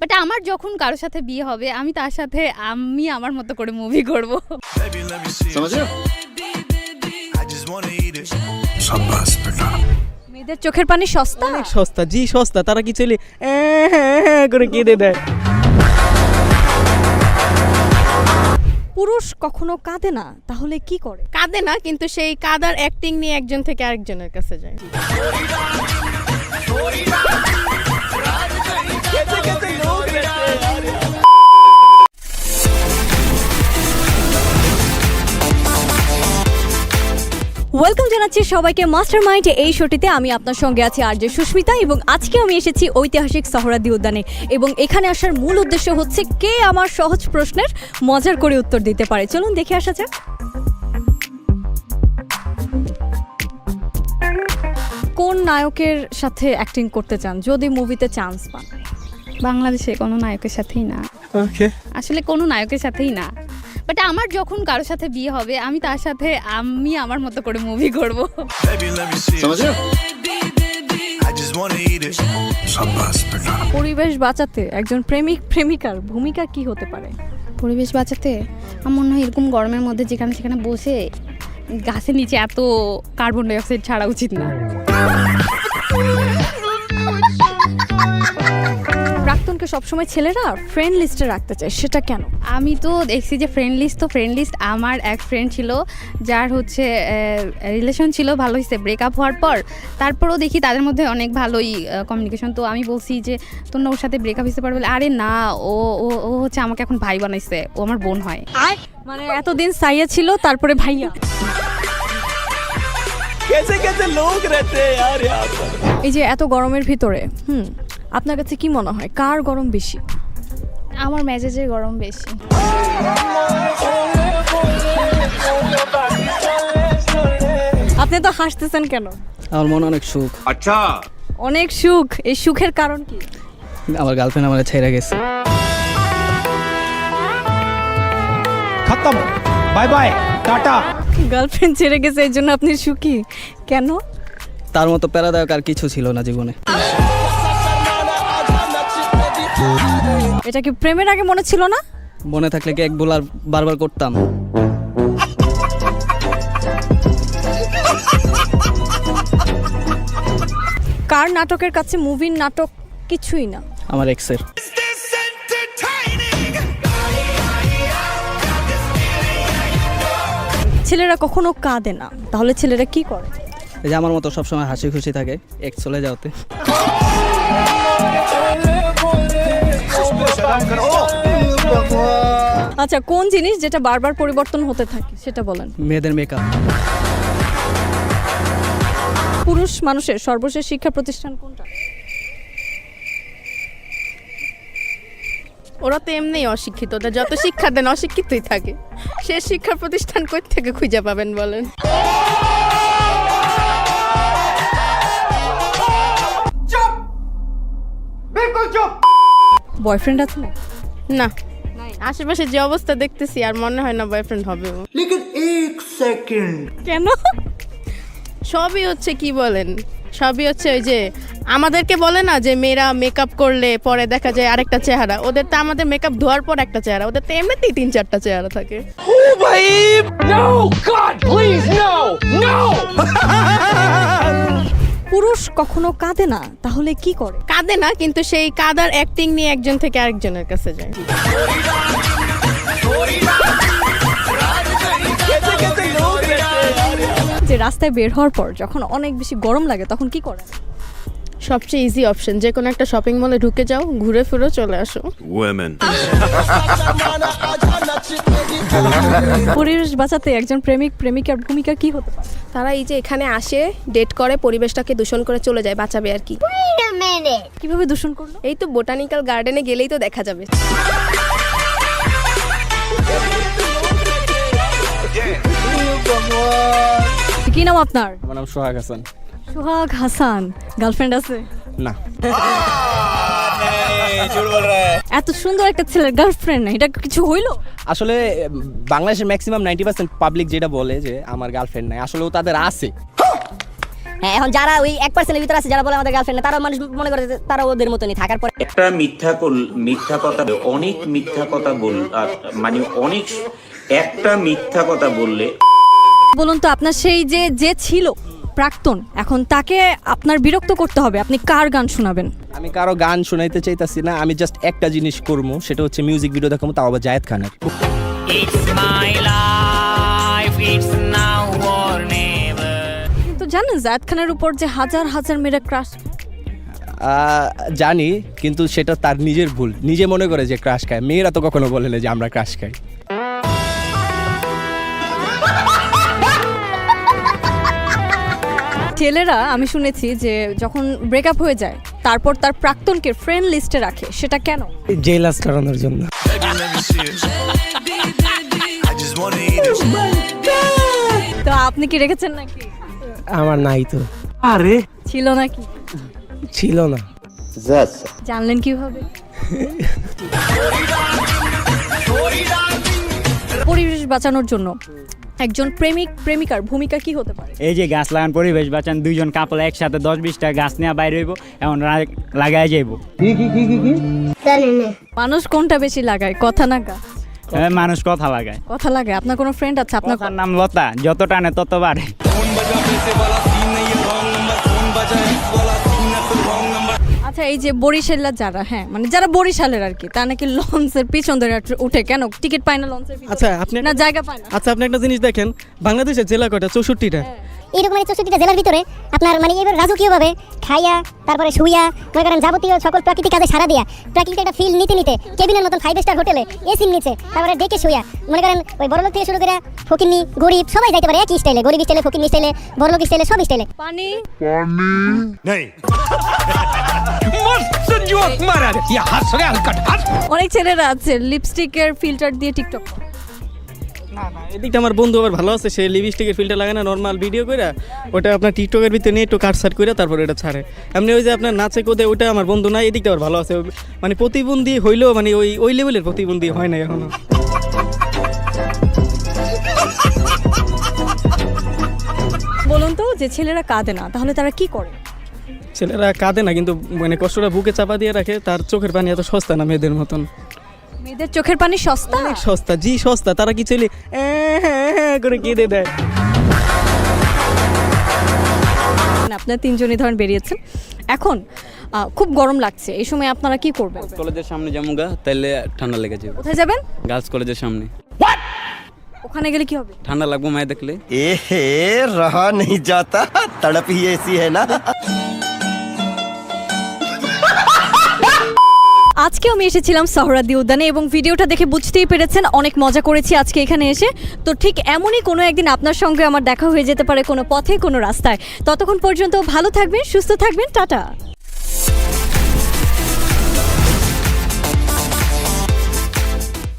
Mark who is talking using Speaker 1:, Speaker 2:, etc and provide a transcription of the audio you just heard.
Speaker 1: But আমার যখন কারোর সাথে বিয়ে হবে আমি তার সাথে আমি আমার মতো করে মুভি করব।
Speaker 2: মেয়েদের চোখের পানি সস্তা।
Speaker 3: অনেক সস্তা, জি সস্তা। তারা কি চলে করে কেঁদে দেয়।
Speaker 2: পুরুষ কখনো কাঁদে না, তাহলে কি করে?
Speaker 4: কাঁদে না, কিন্তু সেই কাদার অ্যাক্টিং নিয়ে একজন থেকে আরেকজনের কাছে যায়।
Speaker 2: ওয়েলকাম জানাচ্ছি সবাইকে মাস্টারমাইন্ড এই শোটিতে। আমি আপনার সঙ্গে আছি আরজে সুস্মিতা এবং আজকে আমি এসেছি ঐতিহাসিক সোহরাওয়ার্দী উদ্যানে এবং এখানে আসার মূল উদ্দেশ্য হচ্ছে কে আমার সহজ প্রশ্নের মজার করে উত্তর দিতে পারে। চলুন দেখে আসা যাক। কোন নায়কের সাথে অ্যাক্টিং করতে চান যদি মুভিতে চান্স পান?
Speaker 1: বাংলাদেশে কোনো নায়কের সাথেই না, আসলে কোনো নায়কের সাথেই না। বাট আমার যখন কারোর সাথে বিয়ে হবে আমি তার সাথে আমি আমার মতো করে মুভি করব।
Speaker 2: পরিবেশ বাঁচাতে একজন প্রেমিক প্রেমিকার ভূমিকা কি হতে পারে?
Speaker 1: পরিবেশ বাঁচাতে আমার মনে হয় এরকম গরমের মধ্যে যেখানে সেখানে বসে গাছের নিচে এত কার্বন ডাই অক্সাইড ছাড়া উচিত না।
Speaker 2: প্রাক্তনকে সবসময় ছেলেরা ফ্রেন্ড লিস্টে রাখতে চায়, সেটা কেন?
Speaker 1: আমি তো দেখছি যে ফ্রেন্ড লিস্ট আমার এক ফ্রেন্ড ছিল যার হচ্ছে রিলেশন ছিল, ভালো হয়েছে ব্রেকআপ হওয়ার পর। তারপরেও দেখি তাদের মধ্যে অনেক ভালোই কমিউনিকেশন। তো আমি বলছি যে তোর না ওর সাথে ব্রেকআপ হয়েছে পারবে? আরে না, ও ও ও হচ্ছে আমাকে এখন ভাই বানাইছে, ও আমার বোন হয়।
Speaker 2: মানে এতদিন সাইয়া ছিল তারপরে ভাইয়া। এই যে এত গরমের ভিতরে আপনার কাছে কি মনে হয় কার গরম বেশি?
Speaker 1: আমার মেজাজের গরম বেশি।
Speaker 2: আপনি তো হাসতেছেন কেন?
Speaker 3: আমার মনে অনেক সুখ।
Speaker 5: আচ্ছা,
Speaker 2: অনেক সুখ। এই সুখের কারণ কি?
Speaker 3: আমার গার্লফ্রেন্ড আমার ছেড়ে গেছে।
Speaker 5: খতম, বাই বাই, টাটা।
Speaker 2: গার্লফ্রেন্ড ছেড়ে গেছে এই জন্য আপনি সুখী? কেন?
Speaker 3: তার মতো প্যারাদায়ক আর কিছু ছিল না জীবনে।
Speaker 2: এটা কি প্রেমের আগে মনে ছিল না?
Speaker 3: মনে থাকলে কি এক বোলার বারবার করতাম?
Speaker 2: কার নাটকের কাছে মুভির নাটক কিছুই না?
Speaker 3: আমার এক্সের।
Speaker 2: ছেলেরা কখনো কাঁদে না, তাহলে ছেলেরা কি করে?
Speaker 3: এই যে আমার মতো সবসময় হাসি খুশি থাকে, এক্স চলে যাওয়াতে।
Speaker 2: আচ্ছা, কোন জিনিস যেটা বারবার পরিবর্তন হতে থাকে সেটা বলেন।
Speaker 3: মেয়েদের মেকআপ।
Speaker 2: পুরুষ মানুষের সর্বশেষ শিক্ষা প্রতিষ্ঠান কোনটা?
Speaker 4: ওরা তো এমনিই অশিক্ষিত, ওদের যত শিক্ষা দেন অশিক্ষিতই থাকে। সে শিক্ষা প্রতিষ্ঠান কই থেকে খুঁজে পাবেন বলেন?
Speaker 2: বয়ফ্রেন্ড আছে না?
Speaker 4: না, আশেপাশে যে অবস্থা দেখতেছি আর মনে হয় না বয়ফ্রেন্ড হবে।
Speaker 2: কেন?
Speaker 4: সবই হচ্ছে কি বলেন, সবই হচ্ছে ওই যে আমাদেরকে বলে না যে মেয়েরা মেকআপ করলে পরে দেখা যায় আরেকটা চেহারা। ওদের তো আমাদের মেকআপ ধোয়ার পর একটা চেহারা, ওদের তো এমনিতেই 3-4টা চেহারা থাকে।
Speaker 2: পুরুষ কখনো কাঁদে না, তাহলে কি করে?
Speaker 4: কাঁদে না, কিন্তু সেই কাদার অ্যাক্টিং নিয়ে একজন থেকে আরেকজনের কাছে যায়।
Speaker 2: যে রাস্তায় বের হওয়ার পর যখন অনেক বেশি গরম লাগে তখন কি করে?
Speaker 4: সবচেয়ে ইজি অপশন, যে কোনো একটা শপিং মলে ঢুকে যাও, ঘুরে ফিরে চলে আসো।
Speaker 2: পরিবেশ বাঁচাতে একজন প্রেমিক প্রেমিকার ভূমিকা কি হতে পারে?
Speaker 6: তারা এই যে এখানে আসে, ডেট করে, পরিবেশটাকে দূষণ করে চলে যায়, বাঁচাবে আর কি।
Speaker 2: কিভাবে দূষণ করলো?
Speaker 6: এই তো বোটানিক্যাল গার্ডেনে গেলেই তো দেখা যাবে।
Speaker 2: কি নাম আপনার?
Speaker 3: আমার নাম সোহাগ হাসান।
Speaker 2: সোহাগ হাসান। গার্লফ্রেন্ড আছে?
Speaker 3: না।
Speaker 2: এত সুন্দর একটা ছেলের গার্লফ্রেন্ড নাই, এটা কিছু হইলো?
Speaker 7: আসলে বাংলাদেশের ম্যাক্সিমাম 90% পাবলিক যেটা বলে যে আমার গার্লফ্রেন্ড নাই, আসলে ও তাদের আছে।
Speaker 2: হ্যাঁ, এখন যারা ওই 1% ভিতরে আছে যারা বলে আমাদের গার্লফ্রেন্ড, তারা মানুষ মনে করে যে তারা ওদের মতনই থাকার পরে
Speaker 7: একটা মিথ্যা কথা অনেক মিথ্যা কথা মানে অনেক একটা মিথ্যা কথা বললে
Speaker 2: বলুন তো আপনার সেই যে ছিল প্রাক্তন, এখন তাকে আপনার বিরক্ত করতে হবে, আপনি কার গান শোনাবেন?
Speaker 3: আমি কারো গান শোনাইতে চাইতাছি না, আমি জাস্ট একটা জিনিস করবো, সেটা হচ্ছে মিউজিক ভিডিও দেখাবো, তাও আবার জায়েদ খানের।
Speaker 2: কিন্তু জানেন জায়েদ খানের উপর যে হাজার হাজার মেয়েরা ক্রাশ।
Speaker 3: জানি, কিন্তু সেটা তার নিজের ভুল, নিজে মনে করে যে ক্রাশ খায়। মেয়েরা তো কখনো বলে না যে আমরা ক্রাশ খাই।
Speaker 2: ছেলেরা আমি শুনেছি যে যখন ব্রেকআপ হয়ে যায় তারপর তার প্রাক্তনকে ফ্রেন্ড লিস্টে রাখে, সেটা কেন?
Speaker 3: জেলাস করানোর জন্য।
Speaker 2: তো আপনি কি রেখেছেন নাকি?
Speaker 3: আমার নাই তো।
Speaker 2: ছিল নাকি?
Speaker 3: ছিল না।
Speaker 2: জানলেন কিভাবে? পরিবেশ বাঁচানোর জন্য একজন প্রেমিক প্রেমিকার ভূমিকা কি হতে পারে?
Speaker 8: এই যে গাছ লাগান পরিবেশ বাঁচান, দুইজন কাপল একসাথে 10-20টা গাছ নিয়ে বাইরে হইব, এমন লাগাই যাইব।
Speaker 2: মানুষ কোনটা বেশি লাগায়, কথা না গাছ?
Speaker 8: মানুষ কথা লাগায়।
Speaker 2: কথা লাগায়। আপনার কোনো ফ্রেন্ড আছে? আপনার
Speaker 8: কথার নাম লতা, যত টানে তত বাড়ে।
Speaker 2: আচ্ছা, এই যে বরিশালের যারা, হ্যাঁ মানে যারা বরিশালের আর কি, তা নাকি লঞ্চের পিছন ধরে উঠে, কেন টিকিট পায় না লঞ্চের পিছনে?
Speaker 3: আচ্ছা আপনি
Speaker 2: না জায়গা পায় না।
Speaker 3: আচ্ছা আপনি একটা জিনিস দেখেন, বাংলাদেশের জেলা কয়টা? 64টা।
Speaker 9: এইরকম 64টা জেলার ভিতরে আপনার মানে এবার রাজকীয়ভাবে খাইয়া তারপরে শুইয়া মনে করেন যাবতীয় সকল প্রাকৃতিক কাজে সারা দিয়া প্রাকৃতিক একটা ফিল নিতে নিতে কেবিনের মতন 5 স্টার হোটেলে এসির নিচে তারপরে ডেকে শুইয়া মনে করেন ওই বড়লোক থেকে শুরু করে ফকিন্নি গরিব সবাই যাইতে পারে একই স্টাইলে, গরিব স্টাইলে, ফকিন্নি স্টাইলে, বড়লোক স্টাইলে, সব স্টাইলে।
Speaker 2: পানি অনেক ছেলেরা আছে লিপস্টিকের ফিল্টার দিয়ে টিকটক করে।
Speaker 3: না না, এদিকটা আমার বন্ধু আবার ভালো আছে, সে লিপস্টিকের ফিল্টার লাগায় না, নর্মাল ভিডিও করে ওটা আপনার টিকটকের ভিতরে নিয়ে একটু কাটসাট করে তারপর এটা ছাড়ে। এমনি ওই যে আপনার নাচে কোদে ওটা আমার বন্ধু না, এদিকটা আবার ভালো আছে, মানে প্রতিবন্ধী হইলেও মানে ওই লেভেলের প্রতিবন্ধী হয় না এখনো।
Speaker 2: বলুন তো, যে ছেলেরা কাঁদে না তাহলে তারা কি করে?
Speaker 3: ছেলেরা কাঁদে না, কিন্তু মানে কষ্টটা বুকে চাপা দিয়ে রাখে। তার চোখের পানি এত সস্তা না মেয়েদের মতন।
Speaker 2: মেয়েদের চোখের পানি সস্তা?
Speaker 3: অনেক সস্তা, জি সস্তা। তারা কি ছেলে করে কেঁদে দেয়।
Speaker 2: আপনারা তিনজনই ধরেন বেরিয়েছেন, এখন খুব গরম লাগছে, এই সময় আপনারা কি করবেন?
Speaker 10: কলেজের সামনে যামুগা, তাইলে ঠান্ডা লেগে যাবে।
Speaker 2: কোথায় যাবেন?
Speaker 10: গার্লস কলেজের সামনে।
Speaker 2: ওখানে গেলে কি হবে?
Speaker 10: ঠান্ডা লাগবো মায়ে দেখলে।
Speaker 11: रहा नहीं जाता, तड़प ही ऐसी है ना।
Speaker 2: আজকে আমি এসেছিলাম সোহরাওয়ার্দী উদ্যানে এবং ভিডিওটা দেখে বুঝতেই পেরেছেন অনেক মজা করেছি আজকে এখানে এসে। তো ঠিক এমনই কোনো একদিন আপনার সঙ্গে আমার দেখা হয়ে যেতে পারে কোনো পথে, কোনো রাস্তায়। ততক্ষণ পর্যন্ত ভালো থাকবেন, সুস্থ থাকবেন, টাটা।